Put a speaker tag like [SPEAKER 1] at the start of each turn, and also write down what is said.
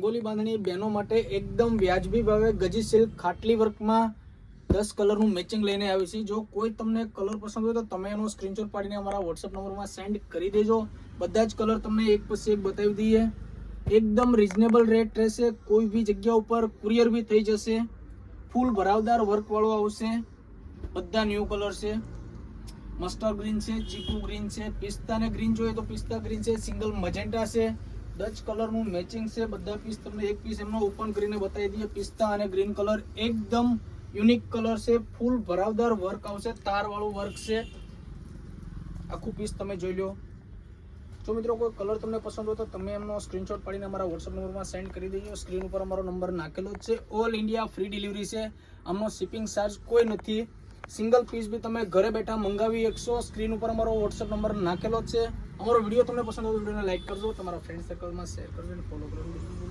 [SPEAKER 1] રંગોલી બાંધણી બહેનો માટે એકદમ વ્યાજબી ભાવે ગજી સિલ્ક ખાટલી વર્કમાં 10 કલરનું મેચિંગ લઈને આવ્યું છે। જો કોઈ તમને કલર પસંદ હોય તો તમે એનો સ્ક્રીનશોટ પાડીને અમારા વોટ્સઅપ નંબરમાં સેન્ડ કરી દેજો। બધા જ કલર તમને એક પછી એક બતાવી દઈએ। એકદમ રીઝનેબલ રેટ રહેશે, કોઈ બી જગ્યા ઉપર કુરિયર બી થઈ જશે। ફૂલ ભરાવદાર વર્ક વાળો આવશે। બધા ન્યૂ કલર છે, મસ્ટર્ડ ગ્રીન છે, ચીકુ ગ્રીન છે, પિસ્તા ને ગ્રીન જોઈએ તો પિસ્તા ગ્રીન છે, સિંગલ મજેન્ટા છે, ડચ કલરનું મેચિંગ છે। બધા પીસ તમને એક પીસ એમનો ઓપન કરીને બતાવી દઈએ। પિસ્તા અને ગ્રીન કલર એકદમ યુનિક કલર છે, ફૂલ ભરાવદાર વર્ક આવશે, તાર વાળું વર્ક છે। આખું પીસ તમે જોઈ લો। જો મિત્રો કોઈ કલર તમને પસંદ હોય તો તમે એમનો સ્ક્રીનશોટ પાડીને અમારા વોટ્સઅપ નંબરમાં સેન્ડ કરી દેજો। સ્ક્રીન ઉપર અમારો નંબર નાખેલો જ છે। ઓલ ઇન્ડિયા ફ્રી ડિલિવરી છે, આમનો શિપિંગ ચાર્જ કોઈ નથી। સિંગલ પીસ બી તમે ઘરે બેઠા મંગાવી શકશો। સ્ક્રીન ઉપર અમારો વોટ્સઅપ નંબર નાખેલો જ છે। અમારો વિડીયો તમને પસંદ હોય તો વિડીયોને લાઈક કરજો, તમારા ફ્રેન્ડ સર્કલમાં શેર કરજો અને ફોલો કરજો।